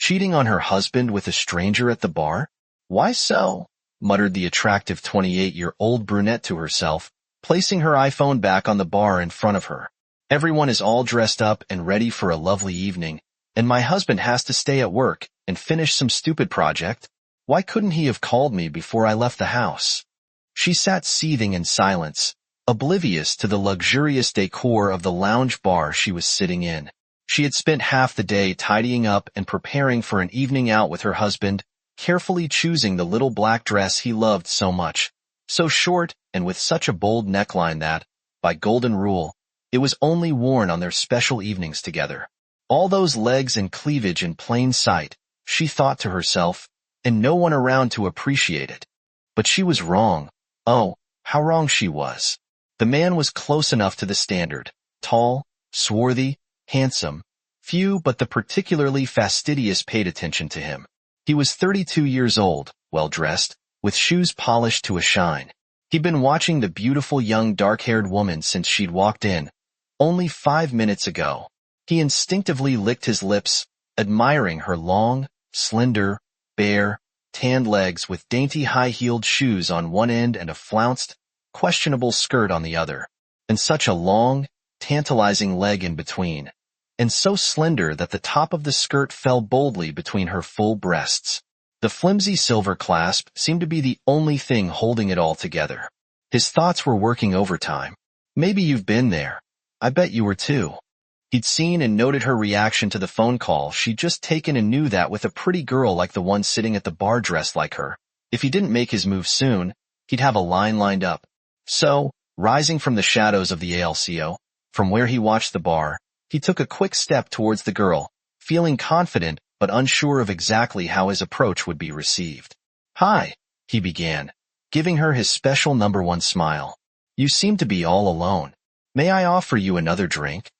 Cheating on her husband with a stranger at the bar? Why so? Muttered the attractive 28-year-old brunette to herself, placing her iPhone back on the bar in front of her. Everyone is all dressed up and ready for a lovely evening, and my husband has to stay at work and finish some stupid project. Why couldn't he have called me before I left the house? She sat seething in silence, oblivious to the luxurious decor of the lounge bar she was sitting in. She had spent half the day tidying up and preparing for an evening out with her husband, carefully choosing the little black dress he loved so much, so short and with such a bold neckline that, by golden rule, it was only worn on their special evenings together. All those legs and cleavage in plain sight, she thought to herself, and no one around to appreciate it. But she was wrong. Oh, how wrong she was. The man was close enough to the standard, tall, swarthy, handsome. Few but the particularly fastidious paid attention to him. He was 32 years old, well-dressed, with shoes polished to a shine. He'd been watching the beautiful young dark-haired woman since she'd walked in, only 5 minutes ago. He instinctively licked his lips, admiring her long, slender, bare, tanned legs with dainty high-heeled shoes on one end and a flounced, questionable skirt on the other, and such a long, tantalizing leg in between, and so slender that the top of the skirt fell boldly between her full breasts. The flimsy silver clasp seemed to be the only thing holding it all together. His thoughts were working overtime. Maybe you've been there. I bet you were too. He'd seen and noted her reaction to the phone call she'd just taken and knew that with a pretty girl like the one sitting at the bar dressed like her, if he didn't make his move soon, he'd have a line lined up. So, rising from the shadows of the ALCO, from where he watched the bar, he took a quick step towards the girl, feeling confident but unsure of exactly how his approach would be received. "Hi," he began, giving her his special #1 smile. "You seem to be all alone. May I offer you another drink?"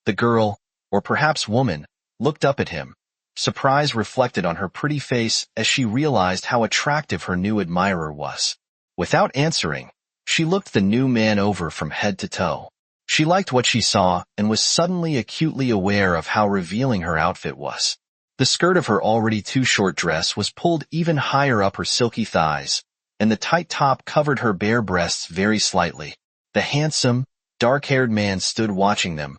The girl, or perhaps woman, looked up at him, surprise reflected on her pretty face as she realized how attractive her new admirer was. Without answering, she looked the new man over from head to toe. She liked what she saw and was suddenly acutely aware of how revealing her outfit was. The skirt of her already too short dress was pulled even higher up her silky thighs, and the tight top covered her bare breasts very slightly. The handsome, dark-haired man stood watching them,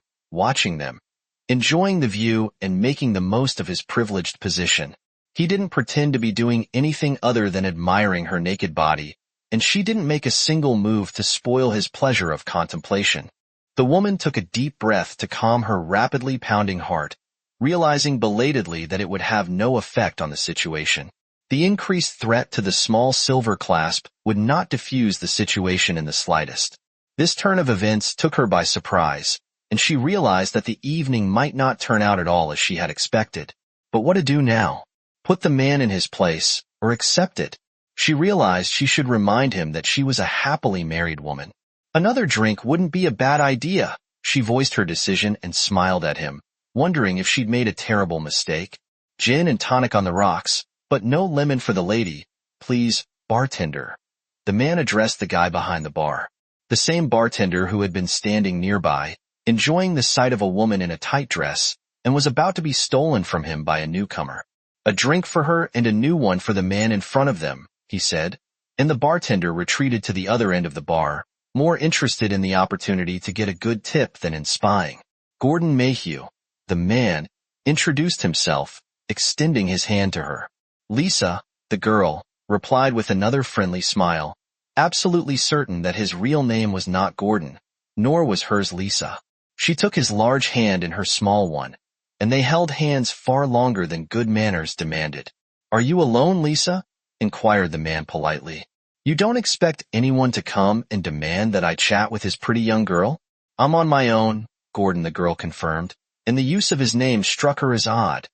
enjoying the view and making the most of his privileged position. He didn't pretend to be doing anything other than admiring her naked body, and she didn't make a single move to spoil his pleasure of contemplation. The woman took a deep breath to calm her rapidly pounding heart, realizing belatedly that it would have no effect on the situation. The increased threat to the small silver clasp would not diffuse the situation in the slightest. This turn of events took her by surprise, and she realized that the evening might not turn out at all as she had expected. But what to do now? Put the man in his place, or accept it? She realized she should remind him that she was a happily married woman. Another drink wouldn't be a bad idea, she voiced her decision and smiled at him, wondering if she'd made a terrible mistake. Gin and tonic on the rocks, but no lemon for the lady, please, bartender. The man addressed the guy behind the bar. The same bartender who had been standing nearby, enjoying the sight of a woman in a tight dress, and was about to be stolen from him by a newcomer. "A drink for her and a new one for the man in front of them," he said, and the bartender retreated to the other end of the bar, more interested in the opportunity to get a good tip than in spying. Gordon Mayhew, the man, introduced himself, extending his hand to her. Lisa, the girl, replied with another friendly smile, absolutely certain that his real name was not Gordon, nor was hers Lisa. She took his large hand in her small one, and they held hands far longer than good manners demanded. "Are you alone, Lisa?" inquired the man politely. "You don't expect anyone to come and demand that I chat with his pretty young girl?" "I'm on my own," Gordon the girl confirmed, and the use of his name struck her as odd.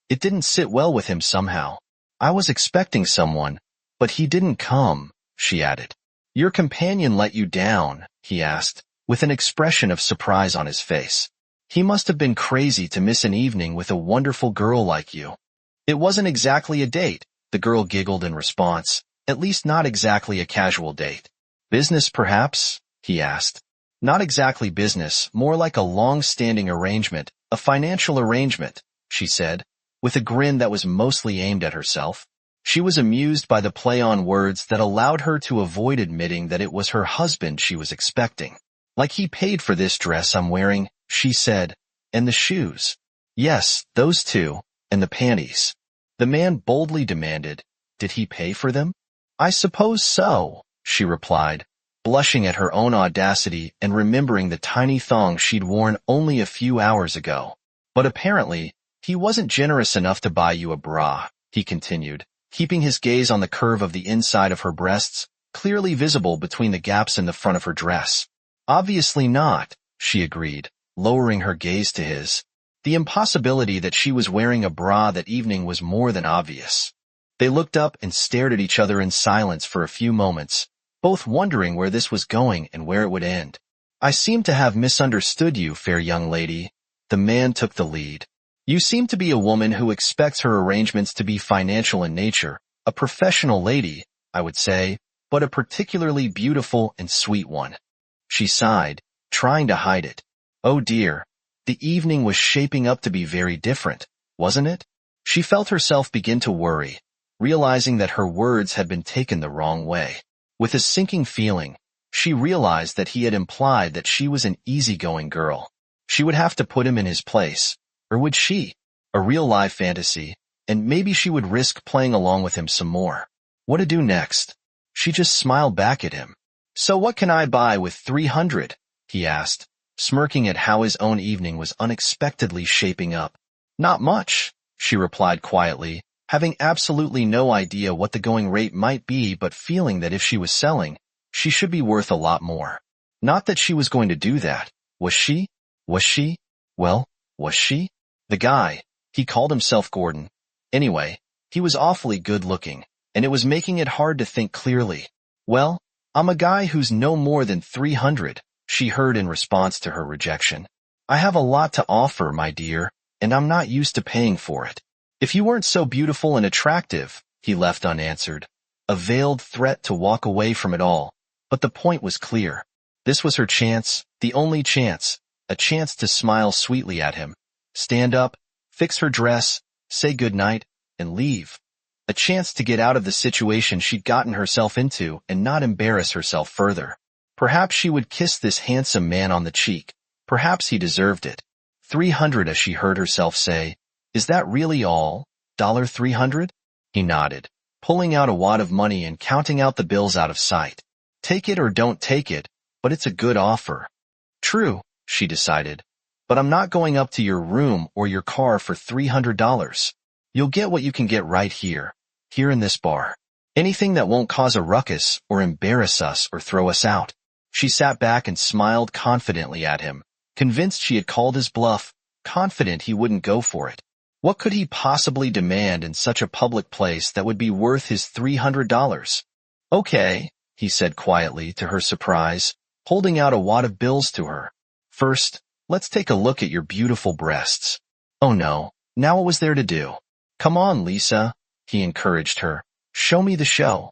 It didn't sit well with him somehow. "I was expecting someone, but he didn't come," she added. "Your companion let you down?" he asked, with an expression of surprise on his face. "He must have been crazy to miss an evening with a wonderful girl like you." "It wasn't exactly a date," the girl giggled in response. "At least not exactly a casual date." "Business, perhaps?" he asked. "Not exactly business, more like a long-standing arrangement, a financial arrangement," she said, with a grin that was mostly aimed at herself. She was amused by the play on words that allowed her to avoid admitting that it was her husband she was expecting. Like he paid for this dress I'm wearing, she said, and the shoes. Yes, those two, and the panties. The man boldly demanded, did he pay for them? I suppose so, she replied, blushing at her own audacity and remembering the tiny thong she'd worn only a few hours ago. But apparently, he wasn't generous enough to buy you a bra, he continued, keeping his gaze on the curve of the inside of her breasts, clearly visible between the gaps in the front of her dress. Obviously not, she agreed, lowering her gaze to his. The impossibility that she was wearing a bra that evening was more than obvious. They looked up and stared at each other in silence for a few moments, both wondering where this was going and where it would end. I seem to have misunderstood you, fair young lady. The man took the lead. You seem to be a woman who expects her arrangements to be financial in nature, a professional lady, I would say, but a particularly beautiful and sweet one. She sighed, trying to hide it. Oh dear, the evening was shaping up to be very different, wasn't it? She felt herself begin to worry, realizing that her words had been taken the wrong way. With a sinking feeling, she realized that he had implied that she was an easygoing girl. She would have to put him in his place, or would she? A real-life fantasy, and maybe she would risk playing along with him some more. What to do next? She just smiled back at him. So what can I buy with 300? He asked, smirking at how his own evening was unexpectedly shaping up. Not much, she replied quietly, having absolutely no idea what the going rate might be but feeling that if she was selling, she should be worth a lot more. Not that she was going to do that, was she? Was she? Well, was she? The guy, he called himself Gordon. Anyway, he was awfully good-looking, and it was making it hard to think clearly. Well, I'm a guy who's no more than 300, she heard in response to her rejection. I have a lot to offer, my dear, and I'm not used to paying for it. If you weren't so beautiful and attractive, he left unanswered, a veiled threat to walk away from it all. But the point was clear. This was her chance, the only chance, a chance to smile sweetly at him, stand up, fix her dress, say goodnight, and leave. A chance to get out of the situation she'd gotten herself into and not embarrass herself further. Perhaps she would kiss this handsome man on the cheek. Perhaps he deserved it. 300, as she heard herself say. Is that really all? $300? He nodded, pulling out a wad of money and counting out the bills out of sight. Take it or don't take it, but it's a good offer. True, she decided, but I'm not going up to your room or your car for $300. You'll get what you can get right here in this bar. Anything that won't cause a ruckus or embarrass us or throw us out. She sat back and smiled confidently at him, convinced she had called his bluff, confident he wouldn't go for it. What could he possibly demand in such a public place that would be worth his $300? Okay, he said quietly to her surprise, holding out a wad of bills to her. First, let's take a look at your beautiful breasts. Oh no, now what was there to do? Come on, Lisa, he encouraged her. Show me the show.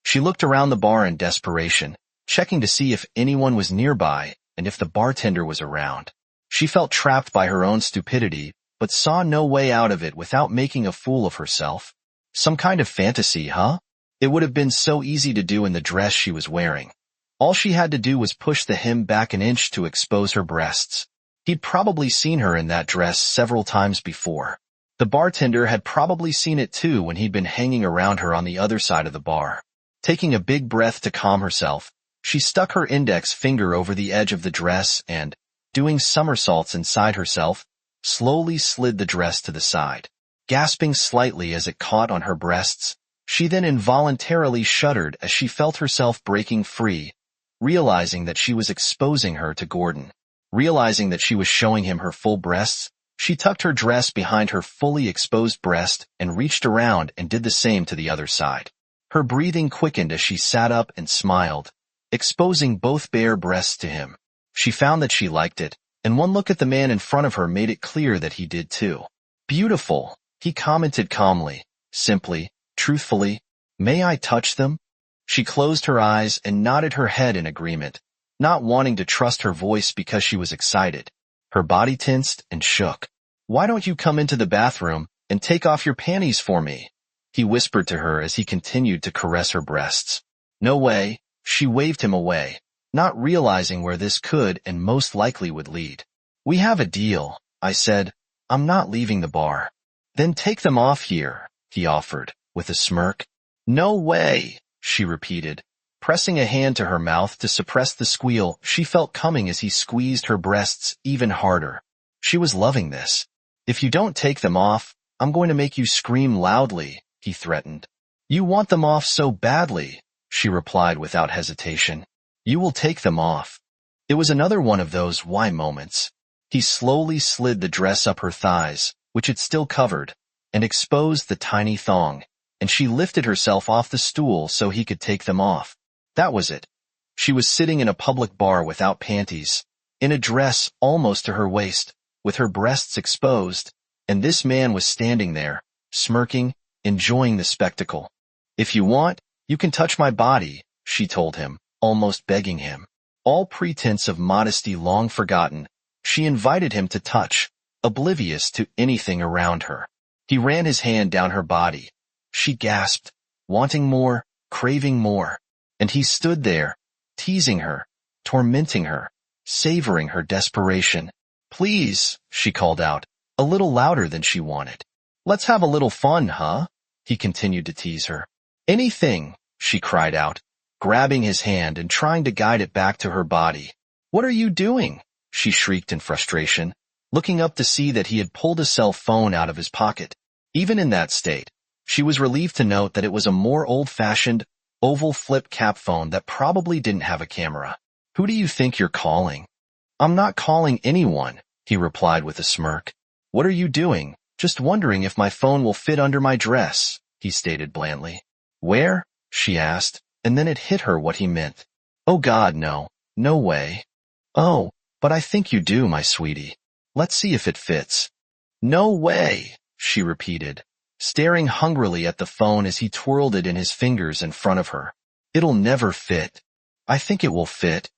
She looked around the bar in desperation, checking to see if anyone was nearby and if the bartender was around. She felt trapped by her own stupidity, but saw no way out of it without making a fool of herself. Some kind of fantasy, huh? It would have been so easy to do in the dress she was wearing. All she had to do was push the hem back an inch to expose her breasts. He'd probably seen her in that dress several times before. The bartender had probably seen it too when he'd been hanging around her on the other side of the bar. Taking a big breath to calm herself, she stuck her index finger over the edge of the dress and, doing somersaults inside herself, slowly slid the dress to the side. Gasping slightly as it caught on her breasts, she then involuntarily shuddered as she felt herself breaking free, realizing that she was exposing her to Gordon. Realizing that she was showing him her full breasts, she tucked her dress behind her fully exposed breast and reached around and did the same to the other side. Her breathing quickened as she sat up and smiled, exposing both bare breasts to him. She found that she liked it, and one look at the man in front of her made it clear that he did too. Beautiful, he commented calmly, simply, truthfully. May I touch them? She closed her eyes and nodded her head in agreement, not wanting to trust her voice because she was excited. Her body tensed and shook. Why don't you come into the bathroom? And take off your panties for me, he whispered to her as he continued to caress her breasts. No way, she waved him away, not realizing where this could and most likely would lead. We have a deal, I said. I'm not leaving the bar. Then take them off here, he offered, with a smirk. No way, she repeated, pressing a hand to her mouth to suppress the squeal she felt coming as he squeezed her breasts even harder. She was loving this. If you don't take them off, I'm going to make you scream loudly, he threatened. You want them off so badly, she replied without hesitation. You will take them off. It was another one of those why moments. He slowly slid the dress up her thighs, which it still covered, and exposed the tiny thong, and she lifted herself off the stool so he could take them off. That was it. She was sitting in a public bar without panties, in a dress almost to her waist, with her breasts exposed, and this man was standing there, smirking, enjoying the spectacle. If you want, you can touch my body, she told him, almost begging him. All pretense of modesty long forgotten, she invited him to touch, oblivious to anything around her. He ran his hand down her body. She gasped, wanting more, craving more, and he stood there, teasing her, tormenting her, savoring her desperation. Please, she called out, a little louder than she wanted. Let's have a little fun, huh? He continued to tease her. Anything, she cried out, grabbing his hand and trying to guide it back to her body. What are you doing? She shrieked in frustration, looking up to see that he had pulled a cell phone out of his pocket. Even in that state, she was relieved to note that it was a more old-fashioned, oval flip cap phone that probably didn't have a camera. Who do you think you're calling? I'm not calling anyone, he replied with a smirk. What are you doing? Just wondering if my phone will fit under my dress, he stated blandly. Where? She asked, and then it hit her what he meant. Oh God, no. No way. Oh, but I think you do, my sweetie. Let's see if it fits. No way, she repeated, staring hungrily at the phone as he twirled it in his fingers in front of her. It'll never fit. I think it will fit.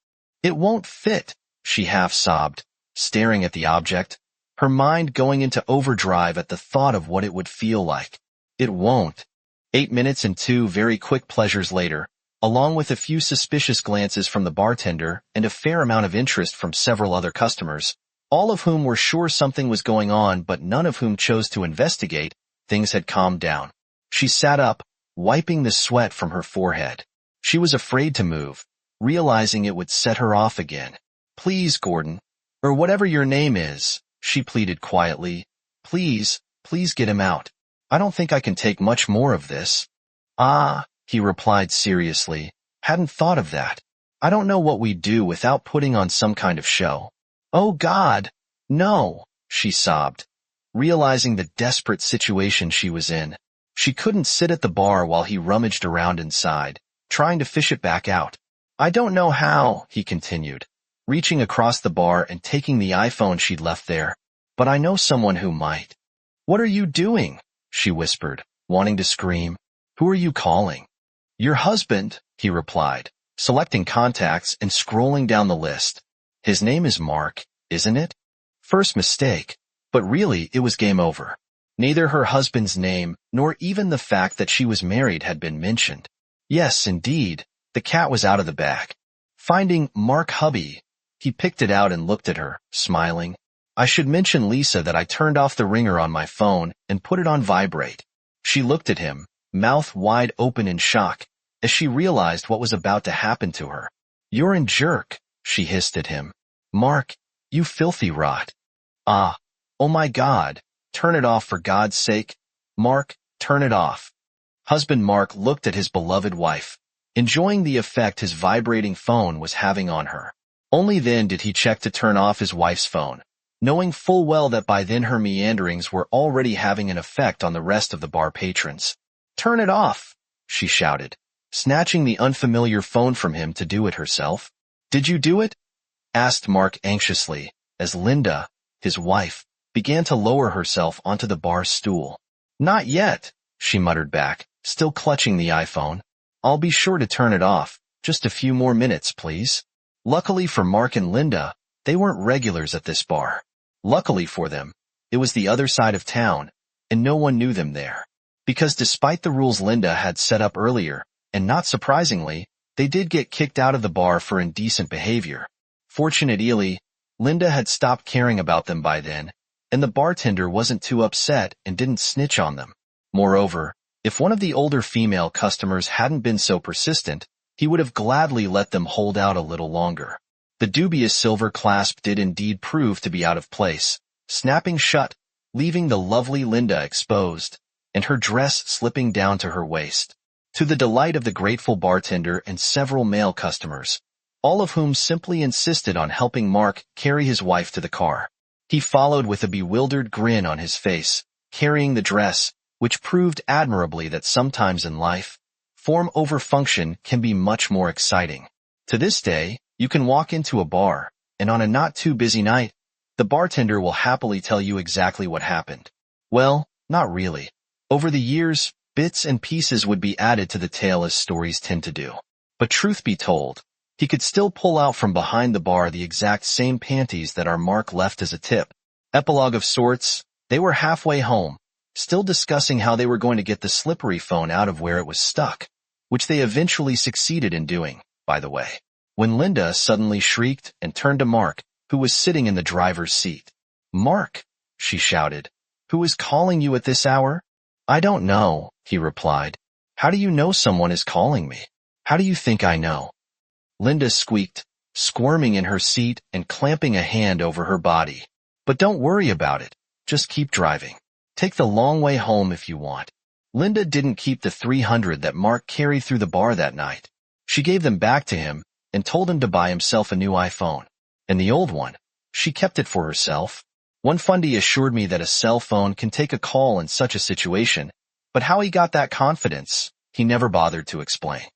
It won't fit, she half sobbed, staring at the object, her mind going into overdrive at the thought of what it would feel like. It won't. 8 minutes and 2 very quick pleasures later, along with a few suspicious glances from the bartender and a fair amount of interest from several other customers, all of whom were sure something was going on but none of whom chose to investigate, things had calmed down. She sat up, wiping the sweat from her forehead. She was afraid to move, realizing it would set her off again. Please, Gordon, or whatever your name is, she pleaded quietly. Please get him out. I don't think I can take much more of this. Ah, he replied seriously. Hadn't thought of that. I don't know what we'd do without putting on some kind of show. Oh God, no, she sobbed, realizing the desperate situation she was in. She couldn't sit at the bar while he rummaged around inside, trying to fish it back out. I don't know how, he continued, reaching across the bar and taking the iPhone she'd left there, but I know someone who might. What are you doing? She whispered, wanting to scream. Who are you calling? Your husband, he replied, selecting contacts and scrolling down the list. His name is Mark, isn't it? First mistake, but really it was game over. Neither her husband's name nor even the fact that she was married had been mentioned. Yes, indeed, the cat was out of the bag. Finding Mark Hubby, he picked it out and looked at her, smiling. I should mention, Lisa, that I turned off the ringer on my phone and put it on vibrate. She looked at him, mouth wide open in shock, as she realized what was about to happen to her. You're a jerk, she hissed at him. Mark, you filthy rot. Ah, oh my God, turn it off for God's sake. Mark, turn it off. Husband Mark looked at his beloved wife, enjoying the effect his vibrating phone was having on her. Only then did he check to turn off his wife's phone, knowing full well that by then her meanderings were already having an effect on the rest of the bar patrons. Turn it off, she shouted, snatching the unfamiliar phone from him to do it herself. Did you do it? Asked Mark anxiously, as Linda, his wife, began to lower herself onto the bar stool. Not yet, she muttered back, still clutching the iPhone. I'll be sure to turn it off, just a few more minutes, please. Luckily for Mark and Linda, they weren't regulars at this bar. Luckily for them, it was the other side of town, and no one knew them there. Because despite the rules Linda had set up earlier, and not surprisingly, they did get kicked out of the bar for indecent behavior. Fortunately, Linda had stopped caring about them by then, and the bartender wasn't too upset and didn't snitch on them. Moreover, if one of the older female customers hadn't been so persistent, he would have gladly let them hold out a little longer. The dubious silver clasp did indeed prove to be out of place, snapping shut, leaving the lovely Linda exposed, and her dress slipping down to her waist. To the delight of the grateful bartender and several male customers, all of whom simply insisted on helping Mark carry his wife to the car. He followed with a bewildered grin on his face, carrying the dress, which proved admirably that sometimes in life, form over function can be much more exciting. To this day, you can walk into a bar, and on a not too busy night, the bartender will happily tell you exactly what happened. Well, not really. Over the years, bits and pieces would be added to the tale as stories tend to do. But truth be told, he could still pull out from behind the bar the exact same panties that our Mark left as a tip. Epilogue of sorts, they were halfway home, still discussing how they were going to get the slippery phone out of where it was stuck, which they eventually succeeded in doing, by the way, when Linda suddenly shrieked and turned to Mark, who was sitting in the driver's seat. "Mark," she shouted, "who is calling you at this hour?" "I don't know," he replied. "How do you know someone is calling me? How do you think I know?" Linda squeaked, squirming in her seat and clamping a hand over her body. "But don't worry about it. Just keep driving. Take the long way home if you want." Linda didn't keep the 300 that Mark carried through the bar that night. She gave them back to him and told him to buy himself a new iPhone. And the old one, she kept it for herself. One fundy assured me that a cell phone can take a call in such a situation, but how he got that confidence, he never bothered to explain.